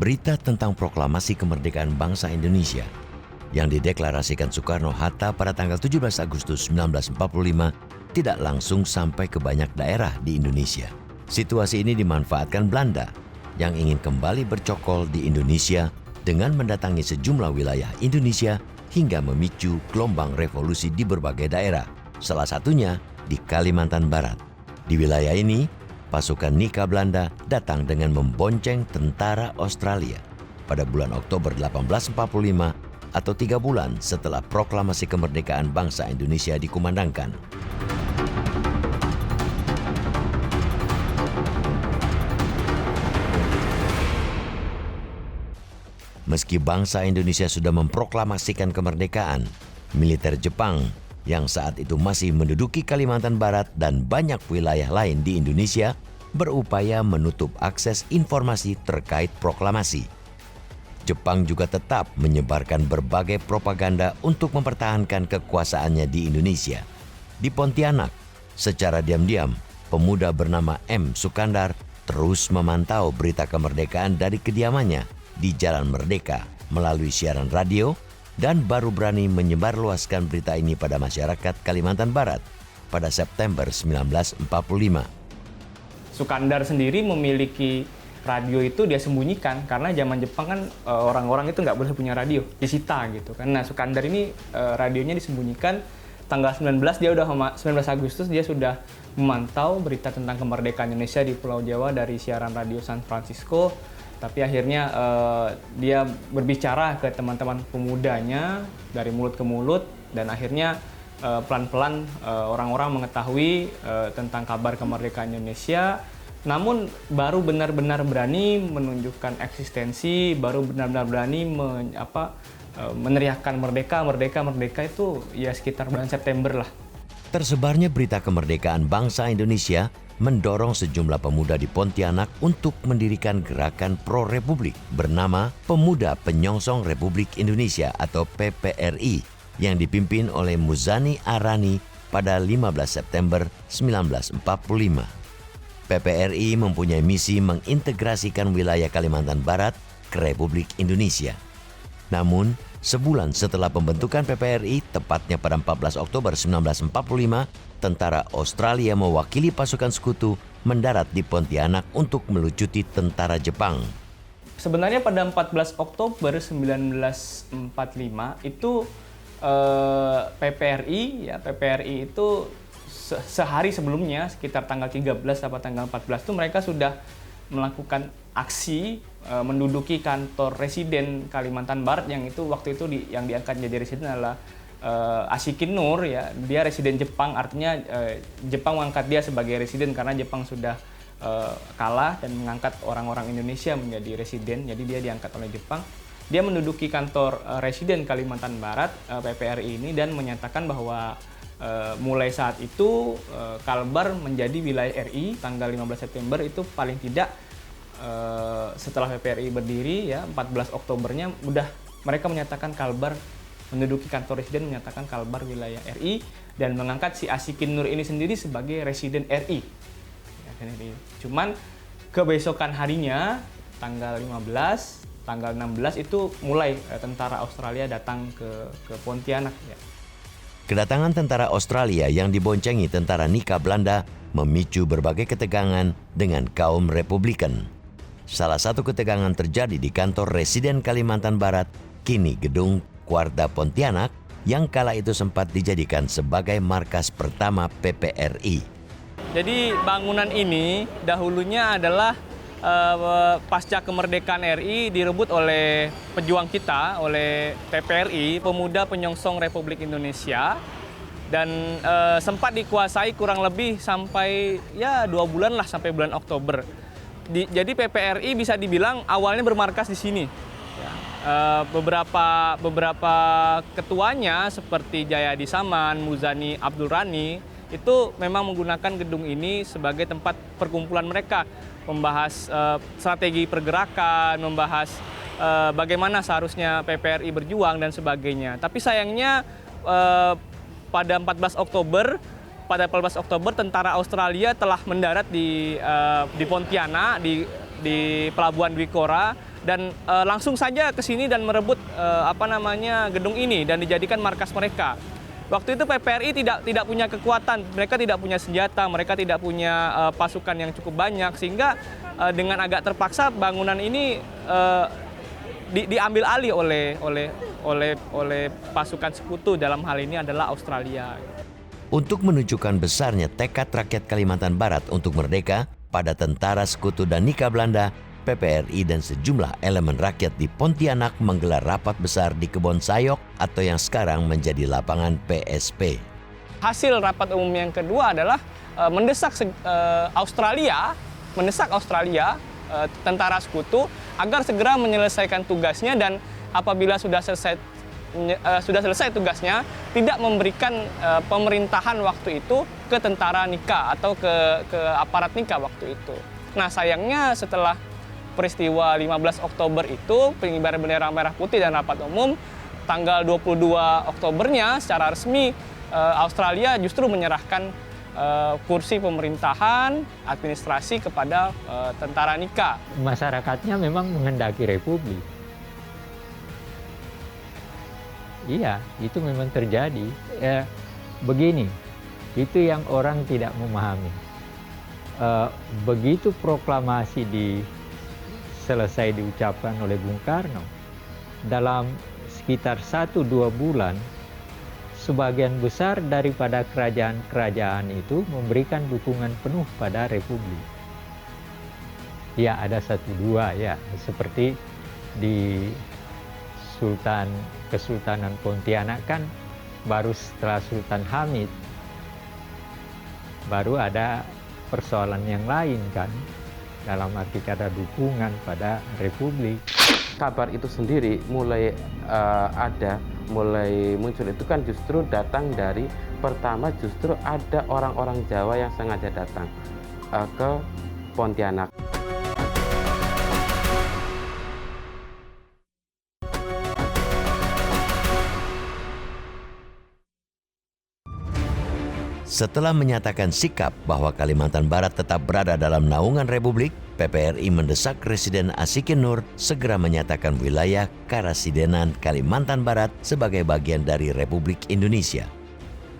berita tentang proklamasi kemerdekaan bangsa Indonesia yang dideklarasikan Soekarno-Hatta pada tanggal 17 Agustus 1945 tidak langsung sampai ke banyak daerah di Indonesia. Situasi ini dimanfaatkan Belanda yang ingin kembali bercokol di Indonesia dengan mendatangi sejumlah wilayah Indonesia hingga memicu gelombang revolusi di berbagai daerah, salah satunya di Kalimantan Barat. Di wilayah ini, pasukan Nika Belanda datang dengan membonceng tentara Australia pada bulan Oktober 1845 atau 3 bulan setelah proklamasi kemerdekaan bangsa Indonesia dikumandangkan. Meski bangsa Indonesia sudah memproklamasikan kemerdekaan, militer Jepang yang saat itu masih menduduki Kalimantan Barat dan banyak wilayah lain di Indonesia berupaya menutup akses informasi terkait proklamasi. Jepang juga tetap menyebarkan berbagai propaganda untuk mempertahankan kekuasaannya di Indonesia. Di Pontianak, secara diam-diam, pemuda bernama M. Sukandar terus memantau berita kemerdekaan dari kediamannya di Jalan Merdeka melalui siaran radio dan baru berani menyebarluaskan berita ini pada masyarakat Kalimantan Barat pada September 1945. Sukandar sendiri memiliki radio itu dia sembunyikan karena zaman Jepang kan orang-orang itu nggak boleh punya radio, disita gitu kan. Nah, Sukandar ini radionya disembunyikan. Tanggal 19 Agustus dia sudah memantau berita tentang kemerdekaan Indonesia di Pulau Jawa dari siaran radio San Francisco. Tapi akhirnya dia berbicara ke teman-teman pemudanya dari mulut ke mulut dan akhirnya pelan-pelan orang-orang mengetahui tentang kabar kemerdekaan Indonesia. Namun baru benar-benar berani menunjukkan eksistensi, baru benar-benar berani meneriakkan merdeka itu ya sekitar bulan September lah. Tersebarnya berita kemerdekaan bangsa Indonesia mendorong sejumlah pemuda di Pontianak untuk mendirikan gerakan pro-republik bernama Pemuda Penyongsong Republik Indonesia atau PPRI yang dipimpin oleh Muzani Arani pada 15 September 1945. PPRI mempunyai misi mengintegrasikan wilayah Kalimantan Barat ke Republik Indonesia. Namun, sebulan setelah pembentukan PPRI, tepatnya pada 14 Oktober 1945, tentara Australia mewakili pasukan sekutu mendarat di Pontianak untuk melucuti tentara Jepang. Sebenarnya pada 14 Oktober 1945 itu PPRI itu sehari sebelumnya sekitar tanggal 13 atau tanggal 14 itu mereka sudah melakukan aksi menduduki kantor residen Kalimantan Barat yang itu waktu itu yang diangkat jadi residen adalah Ashikin Nur, ya, dia residen Jepang, artinya Jepang mengangkat dia sebagai residen karena Jepang sudah kalah dan mengangkat orang-orang Indonesia menjadi residen, jadi dia diangkat oleh Jepang. Dia menduduki kantor residen Kalimantan Barat PPRI ini dan menyatakan bahwa mulai saat itu Kalbar menjadi wilayah RI. Tanggal 15 September itu paling tidak setelah PPRI berdiri ya 14 Oktobernya udah mereka menyatakan Kalbar menduduki kantor residen, menyatakan Kalbar wilayah RI dan mengangkat si Ashikin Nur ini sendiri sebagai residen RI. Cuman kebesokan harinya tanggal 15, tanggal 16 itu mulai tentara Australia datang ke Pontianak ya. Kedatangan tentara Australia yang diboncengi tentara Nika Belanda memicu berbagai ketegangan dengan kaum Republikan. Salah satu ketegangan terjadi di kantor residen Kalimantan Barat, kini gedung Kuarda Pontianak, yang kala itu sempat dijadikan sebagai markas pertama PPRI. Jadi bangunan ini dahulunya adalah pasca kemerdekaan RI direbut oleh pejuang kita, oleh PPRI, Pemuda Penyongsong Republik Indonesia, dan sempat dikuasai kurang lebih sampai ya 2 bulan lah, sampai bulan Oktober. Jadi PPRI bisa dibilang awalnya bermarkas di sini. Beberapa ketuanya seperti Jayadi Saman, Muzani Abdul Rani itu memang menggunakan gedung ini sebagai tempat perkumpulan mereka, membahas strategi pergerakan, membahas bagaimana seharusnya PPRI berjuang dan sebagainya. Tapi sayangnya pada 14 Oktober tentara Australia telah mendarat di Pontianak, di Pelabuhan Dwi Kora, dan langsung saja ke sini dan merebut gedung ini dan dijadikan markas mereka. Waktu itu PPRI tidak punya kekuatan, mereka tidak punya senjata, mereka tidak punya pasukan yang cukup banyak, sehingga dengan agak terpaksa bangunan ini diambil alih oleh pasukan sekutu, dalam hal ini adalah Australia. Untuk menunjukkan besarnya tekad rakyat Kalimantan Barat untuk merdeka, pada tentara sekutu dan Nika Belanda, PPRI dan sejumlah elemen rakyat di Pontianak menggelar rapat besar di Kebon Sayok atau yang sekarang menjadi lapangan PSP. Hasil rapat umum yang kedua adalah mendesak Australia, tentara sekutu, agar segera menyelesaikan tugasnya, dan apabila sudah selesai tugasnya, tidak memberikan pemerintahan waktu itu ke tentara Nika atau ke aparat Nika waktu itu. Nah, sayangnya setelah peristiwa 15 Oktober itu, pengibaran bendera merah putih dan rapat umum, tanggal 22 Oktobernya secara resmi Australia justru menyerahkan kursi pemerintahan, administrasi kepada tentara Nika. Masyarakatnya memang menghendaki republik. Iya, itu memang terjadi. Begini, itu yang orang tidak memahami. Begitu proklamasi selesai diucapkan oleh Bung Karno, dalam sekitar 1-2 bulan, sebagian besar daripada kerajaan-kerajaan itu memberikan dukungan penuh pada republik. Ya, ada 1-2 ya, seperti di Kesultanan Pontianak kan baru setelah Sultan Hamid baru ada persoalan yang lain kan, dalam arti kata dukungan pada republik. Kabar itu sendiri mulai muncul itu kan justru datang dari, pertama justru ada orang-orang Jawa yang sengaja datang ke Pontianak. Setelah menyatakan sikap bahwa Kalimantan Barat tetap berada dalam naungan Republik, PPRI mendesak Residen Asikin Nur segera menyatakan wilayah Karasidenan Kalimantan Barat sebagai bagian dari Republik Indonesia.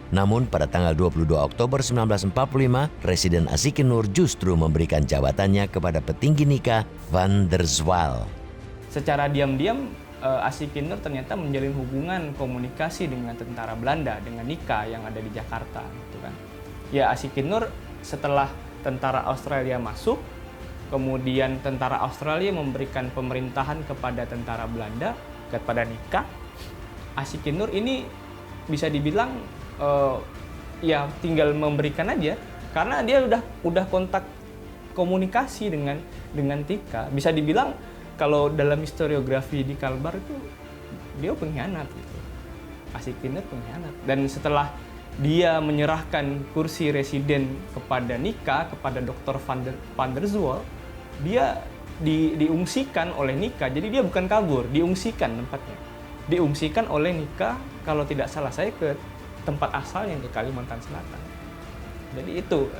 Namun pada tanggal 22 Oktober 1945, Residen Asikin Nur justru memberikan jabatannya kepada petinggi Nika van der Zwal. Secara diam-diam, Asikin Nur ternyata menjalin hubungan komunikasi dengan tentara Belanda, dengan Nika yang ada di Jakarta, gitu kan. Ya, Asikin Nur setelah tentara Australia masuk, kemudian tentara Australia memberikan pemerintahan kepada tentara Belanda, kepada Nika. Asikin Nur ini bisa dibilang ya tinggal memberikan aja, karena dia udah kontak komunikasi dengan Tika. Bisa dibilang kalau dalam historiografi di Kalbar itu dia pengkhianat gitu. Asikin Nur pengkhianat. Dan setelah dia menyerahkan kursi residen kepada Nika, kepada Dr. van der Zwal, dia diungsikan oleh Nika. Jadi dia bukan kabur, diungsikan tempatnya. Diungsikan oleh Nika, kalau tidak salah saya, ke tempat asalnya, ke Kalimantan Selatan. Jadi itu,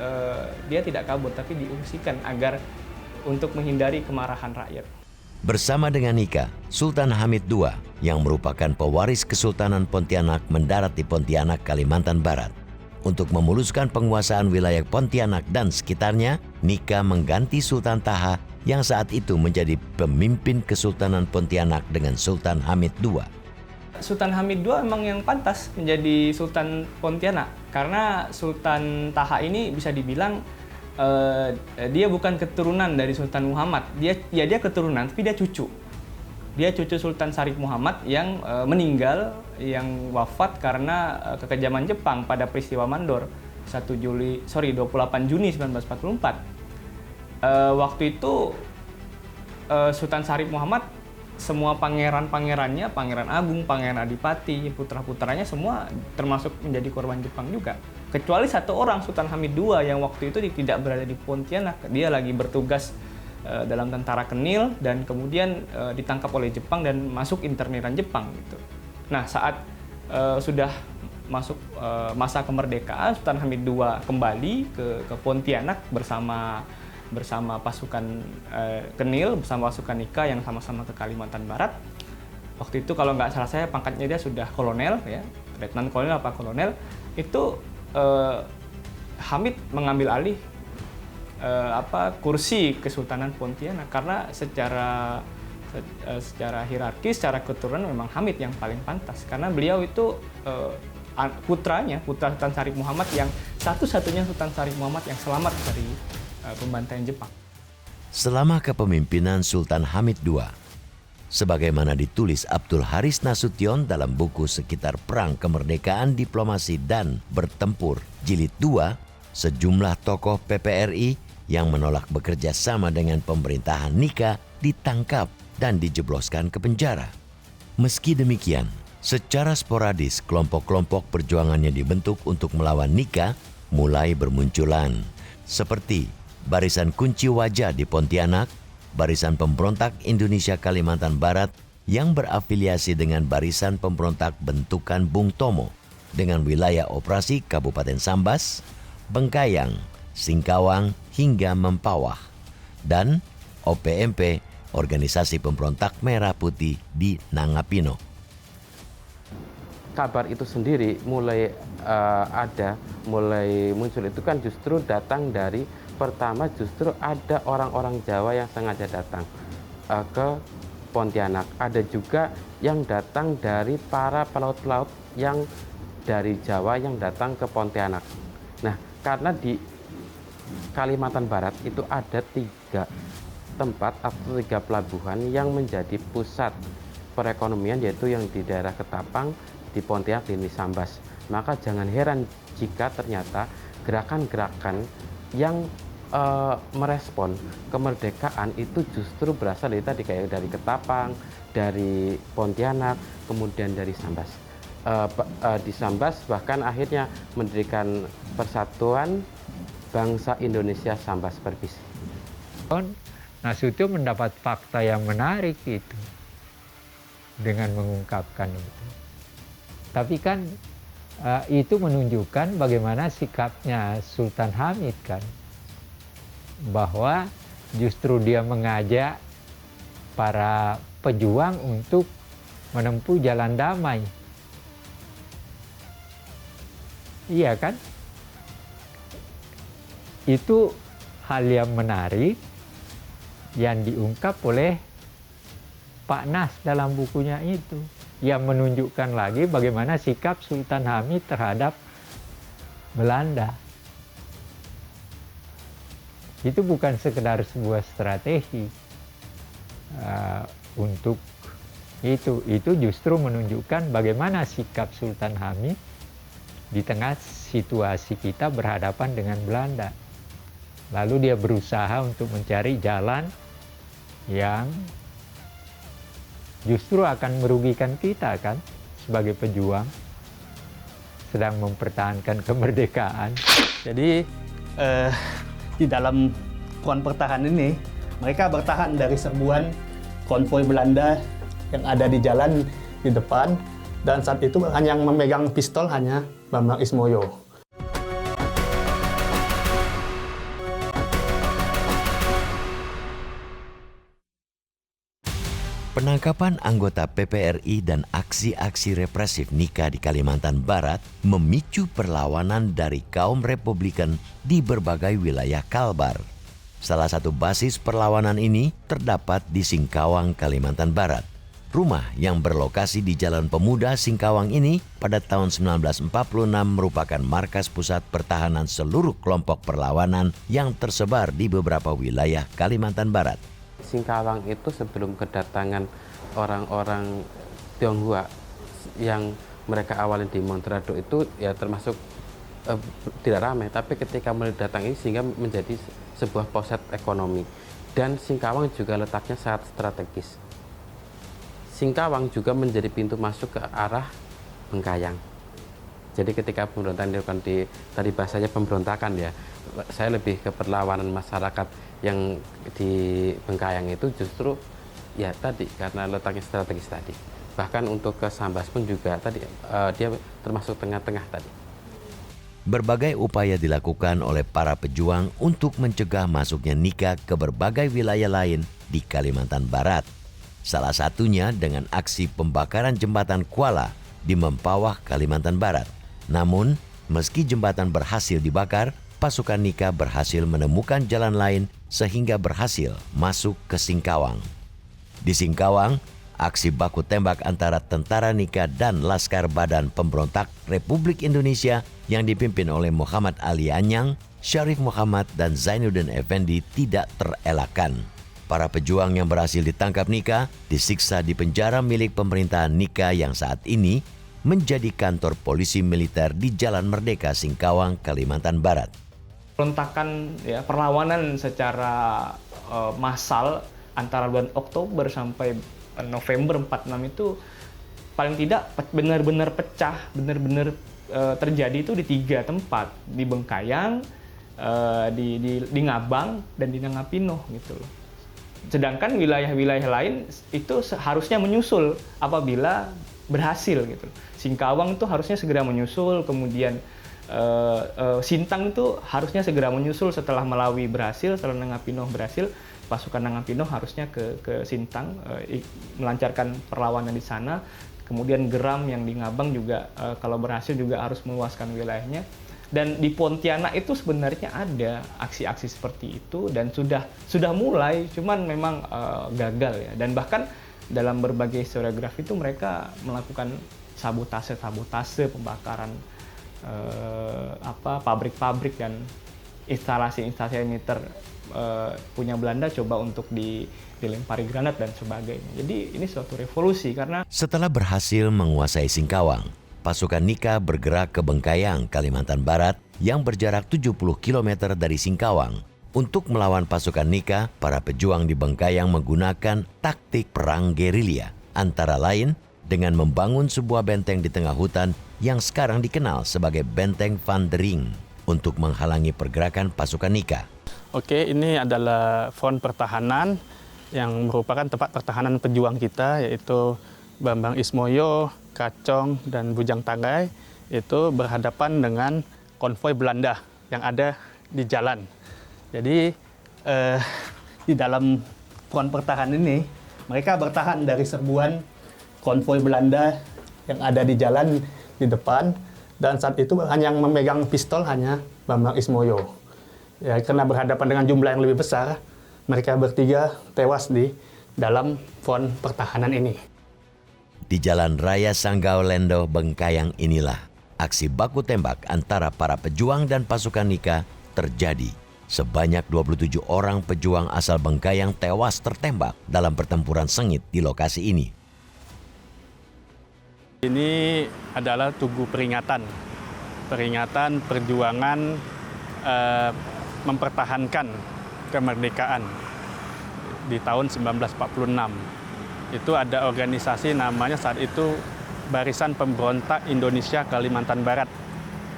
dia tidak kabur tapi diungsikan agar untuk menghindari kemarahan rakyat. Bersama dengan Nika, Sultan Hamid II yang merupakan pewaris Kesultanan Pontianak mendarat di Pontianak, Kalimantan Barat. Untuk memuluskan penguasaan wilayah Pontianak dan sekitarnya, Nika mengganti Sultan Taha yang saat itu menjadi pemimpin Kesultanan Pontianak dengan Sultan Hamid II. Sultan Hamid II memang yang pantas menjadi Sultan Pontianak, karena Sultan Taha ini bisa dibilang dia bukan keturunan dari Sultan Muhammad. Dia keturunan, tapi dia cucu. Dia cucu Sultan Syarif Muhammad yang meninggal, yang wafat karena kekejaman Jepang pada peristiwa Mandor 28 Juni 1944. Waktu itu Sultan Syarif Muhammad, semua pangeran-pangerannya, Pangeran Agung, Pangeran Adipati, putra-putranya semua termasuk menjadi korban Jepang juga. Kecuali satu orang, Sultan Hamid II, yang waktu itu tidak berada di Pontianak. Dia lagi bertugas dalam tentara Kenil dan kemudian ditangkap oleh Jepang dan masuk interniran Jepang gitu. Nah, saat sudah masuk masa kemerdekaan, Sultan Hamid II kembali ke Pontianak bersama bersama pasukan Kenil, bersama pasukan Nika yang sama-sama ke Kalimantan Barat. Waktu itu kalau nggak salah saya pangkatnya dia sudah kolonel, ya, letnan kolonel apa kolonel. Itu Hamid mengambil alih kursi Kesultanan Pontianak karena secara hierarkis, secara keturunan memang Hamid yang paling pantas karena beliau itu putra Sultan Syarif Muhammad yang satu-satunya Sultan Syarif Muhammad yang selamat dari pembantaian Jepang. Selama kepemimpinan Sultan Hamid II, sebagaimana ditulis Abdul Haris Nasution dalam buku Sekitar Perang Kemerdekaan Diplomasi dan Bertempur Jilid 2, sejumlah tokoh PPRI yang menolak bekerja sama dengan pemerintahan Nika ditangkap dan dijebloskan ke penjara. Meski demikian, secara sporadis kelompok-kelompok perjuangannya dibentuk untuk melawan Nika mulai bermunculan, seperti Barisan Kunci Wajah di Pontianak, Barisan Pemberontak Indonesia Kalimantan Barat yang berafiliasi dengan Barisan Pemberontak Bentukan Bung Tomo dengan wilayah operasi Kabupaten Sambas, Bengkayang, Singkawang hingga Mempawah, dan OPMP, Organisasi Pemberontak Merah Putih di Nangapino. Kabar itu sendiri mulai muncul itu kan justru datang dari pertama justru ada orang-orang Jawa yang sengaja datang ke Pontianak. Ada juga yang datang dari para pelaut-pelaut yang dari Jawa yang datang ke Pontianak. Nah, karena di Kalimantan Barat itu ada 3 tempat atau 3 pelabuhan yang menjadi pusat perekonomian, yaitu yang di daerah Ketapang, di Pontianak, di Sambas. Maka jangan heran jika ternyata gerakan-gerakan yang merespon kemerdekaan itu justru berasal dari tadi kayak dari Ketapang, dari Pontianak, kemudian dari Sambas. Di Sambas bahkan akhirnya mendirikan Persatuan Bangsa Indonesia Sambas Perpis. Nasution mendapat fakta yang menarik itu dengan mengungkapkan itu. Tapi kan itu menunjukkan bagaimana sikapnya Sultan Hamid kan, bahwa justru dia mengajak para pejuang untuk menempuh jalan damai. Iya kan? Itu hal yang menarik yang diungkap oleh Pak Nas dalam bukunya itu, yang menunjukkan lagi bagaimana sikap Sultan Hamid terhadap Belanda. Itu bukan sekedar sebuah strategi untuk itu justru menunjukkan bagaimana sikap Sultan Hamid di tengah situasi kita berhadapan dengan Belanda. Lalu dia berusaha untuk mencari jalan yang justru akan merugikan kita kan sebagai pejuang sedang mempertahankan kemerdekaan. Jadi di dalam front pertahanan ini mereka bertahan dari serbuan konvoi Belanda yang ada di jalan di depan, dan saat itu hanya yang memegang pistol hanya Bambang Ismoyo. Penangkapan anggota PPRI dan aksi-aksi represif Nika di Kalimantan Barat memicu perlawanan dari kaum Republikan di berbagai wilayah Kalbar. Salah satu basis perlawanan ini terdapat di Singkawang, Kalimantan Barat. Rumah yang berlokasi di Jalan Pemuda Singkawang ini pada tahun 1946 merupakan markas pusat pertahanan seluruh kelompok perlawanan yang tersebar di beberapa wilayah Kalimantan Barat. Singkawang itu sebelum kedatangan orang-orang Tionghoa yang mereka awalnya di Montrado itu ya termasuk tidak ramai, tapi ketika mulai datang ini sehingga menjadi sebuah poset ekonomi. Dan Singkawang juga letaknya sangat strategis. Singkawang juga menjadi pintu masuk ke arah Bengkayang. Jadi ketika pemberontakan dilakukan tadi bahasanya pemberontakan ya, saya lebih ke perlawanan masyarakat yang di Bengkayang itu justru ya tadi karena letaknya strategis tadi. Bahkan untuk ke Sambas pun juga tadi dia termasuk tengah-tengah tadi. berbagai upaya dilakukan oleh para pejuang untuk mencegah masuknya nikah ke berbagai wilayah lain di Kalimantan Barat. Salah satunya dengan aksi pembakaran jembatan Kuala di Mempawah, Kalimantan Barat. Namun, meski jembatan berhasil dibakar, pasukan Nika berhasil menemukan jalan lain sehingga berhasil masuk ke Singkawang. Di Singkawang, aksi baku tembak antara tentara Nika dan Laskar Badan Pemberontak Republik Indonesia yang dipimpin oleh Muhammad Ali Anyang, Syarif Muhammad, dan Zainuddin Effendi tidak terelakkan. Para pejuang yang berhasil ditangkap Nika disiksa di penjara milik pemerintahan Nika yang saat ini menjadi kantor polisi militer di Jalan Merdeka, Singkawang, Kalimantan Barat. Pemberontakan, ya, perlawanan secara massal antara bulan Oktober sampai November 46 itu paling tidak benar-benar pecah, benar-benar terjadi itu di 3 tempat, di Bengkayang, di Ngabang, dan di Nangapinoh gitu loh. Sedangkan wilayah-wilayah lain itu harusnya menyusul apabila berhasil gitu. Singkawang itu harusnya segera menyusul, kemudian Sintang itu harusnya segera menyusul setelah Melawi berhasil, setelah Nangapinoh berhasil, pasukan Nangapinoh harusnya ke Sintang melancarkan perlawanan di sana. Kemudian Geram yang di Ngabang juga kalau berhasil juga harus meluaskan wilayahnya. Dan di Pontianak itu sebenarnya ada aksi-aksi seperti itu dan sudah mulai, cuman memang gagal ya. Dan bahkan dalam berbagai historiografi itu mereka melakukan sabotase pembakaran pabrik-pabrik dan instalasi-instalasi militer punya Belanda coba untuk dilempari granat dan sebagainya. Jadi ini suatu revolusi karena setelah berhasil menguasai Singkawang, pasukan Nika bergerak ke Bengkayang, Kalimantan Barat yang berjarak 70 km dari Singkawang. Untuk melawan pasukan Nika, para pejuang di Bengkayang menggunakan taktik perang gerilya, antara lain dengan membangun sebuah benteng di tengah hutan yang sekarang dikenal sebagai Benteng Van der Ring untuk menghalangi pergerakan pasukan Nika. Oke, ini adalah front pertahanan yang merupakan tempat pertahanan pejuang kita, yaitu Bambang Ismoyo, Kacong, dan Bujang Tagai itu berhadapan dengan konvoi Belanda yang ada di jalan. Jadi di dalam front pertahanan ini mereka bertahan dari serbuan konvoi Belanda yang ada di jalan di depan, dan saat itu hanya yang memegang pistol hanya Bambang Ismoyo. Ya, karena berhadapan dengan jumlah yang lebih besar, mereka bertiga tewas di dalam front pertahanan ini. Di Jalan Raya Sanggau Lendo, Bengkayang inilah aksi baku tembak antara para pejuang dan pasukan Nika terjadi. Sebanyak 27 orang pejuang asal Bengkayang tewas tertembak dalam pertempuran sengit di lokasi ini. Ini adalah tugu peringatan perjuangan mempertahankan kemerdekaan di tahun 1946. Itu ada organisasi namanya saat itu Barisan Pemberontak Indonesia Kalimantan Barat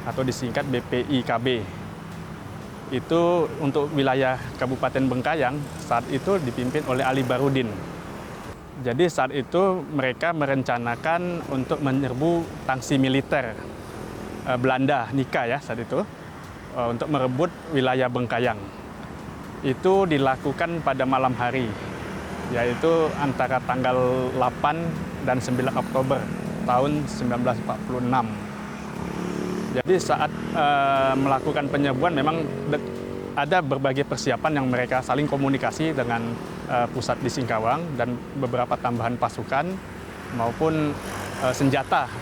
atau disingkat BPIKB. Itu untuk wilayah Kabupaten Bengkayang saat itu dipimpin oleh Ali Barudin. Jadi saat itu mereka merencanakan untuk menyerbu tangsi militer Belanda, Nika ya saat itu, untuk merebut wilayah Bengkayang. Itu dilakukan pada malam hari, yaitu antara tanggal 8 dan 9 Oktober tahun 1946. Jadi saat melakukan penyerbuan memang ada berbagai persiapan yang mereka saling komunikasi dengan pusat di Singkawang dan beberapa tambahan pasukan maupun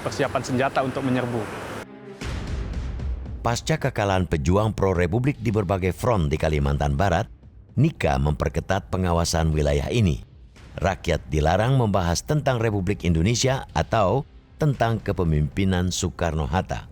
persiapan senjata untuk menyerbu. Pasca kekalahan pejuang pro-republik di berbagai front di Kalimantan Barat, Nika memperketat pengawasan wilayah ini. Rakyat dilarang membahas tentang Republik Indonesia atau tentang kepemimpinan Soekarno-Hatta.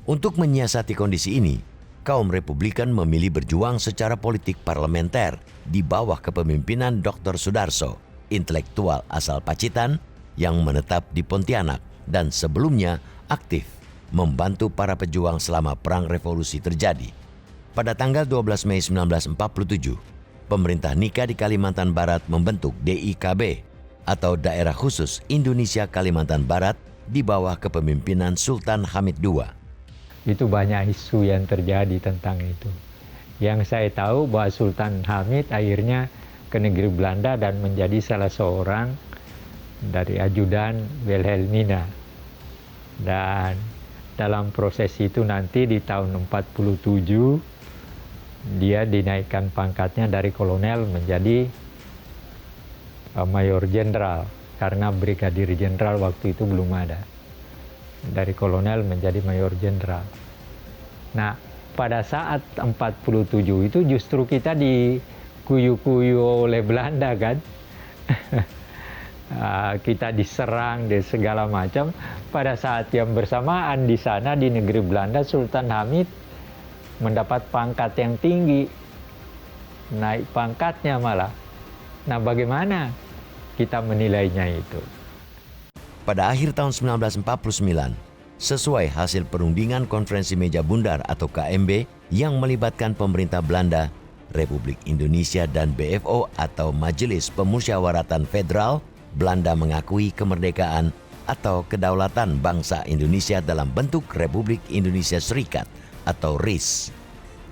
Untuk menyiasati kondisi ini, kaum Republikan memilih berjuang secara politik parlementer di bawah kepemimpinan Dr. Sudarso, intelektual asal Pacitan yang menetap di Pontianak dan sebelumnya aktif membantu para pejuang selama Perang Revolusi terjadi. Pada tanggal 12 Mei 1947, pemerintah Nika di Kalimantan Barat membentuk DIKB atau Daerah Khusus Indonesia Kalimantan Barat di bawah kepemimpinan Sultan Hamid II. Itu banyak isu yang terjadi tentang itu. Yang saya tahu bahwa Sultan Hamid akhirnya ke negeri Belanda dan menjadi salah seorang dari ajudan Wilhelmina. Dan dalam proses itu nanti di tahun 47 dia dinaikkan pangkatnya dari kolonel menjadi mayor jenderal, karena brigadir jenderal waktu itu belum ada. Dari kolonel menjadi mayor jenderal. Nah, pada saat 47 itu justru kita dikuyu-kuyu oleh Belanda kan. Kita diserang dan segala macam. Pada saat yang bersamaan di sana di negeri Belanda, Sultan Hamid mendapat pangkat yang tinggi, naik pangkatnya malah. Nah, bagaimana kita menilainya itu? Pada akhir tahun 1949, sesuai hasil perundingan Konferensi Meja Bundar atau KMB yang melibatkan pemerintah Belanda, Republik Indonesia dan BFO atau Majelis Pemusyawaratan Federal, Belanda mengakui kemerdekaan atau kedaulatan bangsa Indonesia dalam bentuk Republik Indonesia Serikat atau RIS.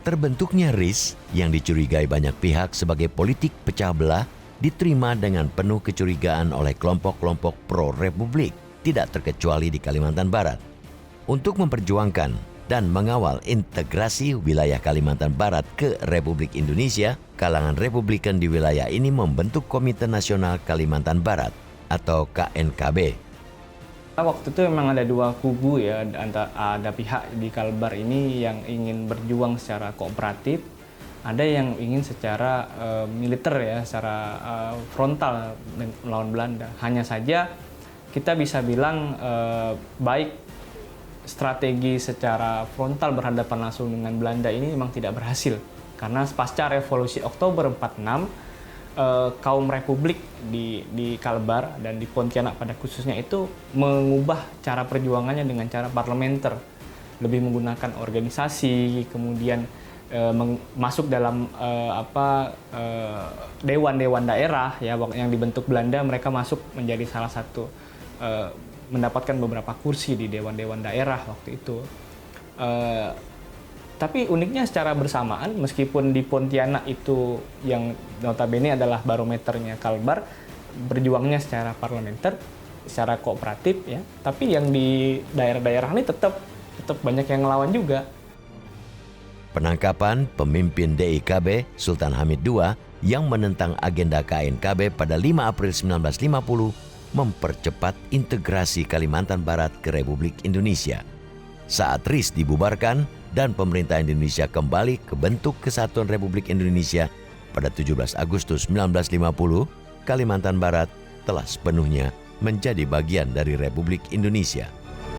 Terbentuknya RIS yang dicurigai banyak pihak sebagai politik pecah belah diterima dengan penuh kecurigaan oleh kelompok-kelompok pro-republik, tidak terkecuali di Kalimantan Barat. Untuk memperjuangkan dan mengawal integrasi wilayah Kalimantan Barat ke Republik Indonesia, kalangan Republikan di wilayah ini membentuk Komite Nasional Kalimantan Barat atau KNKB. Waktu itu memang ada dua kubu ya, ada pihak di Kalbar ini yang ingin berjuang secara kooperatif, ada yang ingin secara militer ya, secara frontal melawan Belanda. Hanya saja kita bisa bilang baik strategi secara frontal berhadapan langsung dengan Belanda ini memang tidak berhasil. Karena pasca revolusi Oktober 46, kaum Republik di Kalbar dan di Pontianak pada khususnya itu mengubah cara perjuangannya dengan cara parlementer. Lebih menggunakan organisasi, kemudian masuk dalam dewan-dewan daerah ya yang dibentuk Belanda, mereka masuk menjadi salah satu mendapatkan beberapa kursi di dewan-dewan daerah waktu itu. Tapi uniknya secara bersamaan, meskipun di Pontianak itu yang notabene adalah barometernya Kalbar, berjuangnya secara parlementer, secara kooperatif ya, tapi yang di daerah-daerah ini tetap banyak yang ngelawan juga. Penangkapan pemimpin DIKB Sultan Hamid II yang menentang agenda KNKB pada 5 April 1950 mempercepat integrasi Kalimantan Barat ke Republik Indonesia. Saat RIS dibubarkan dan pemerintah Indonesia kembali ke bentuk Kesatuan Republik Indonesia pada 17 Agustus 1950, Kalimantan Barat telah sepenuhnya menjadi bagian dari Republik Indonesia.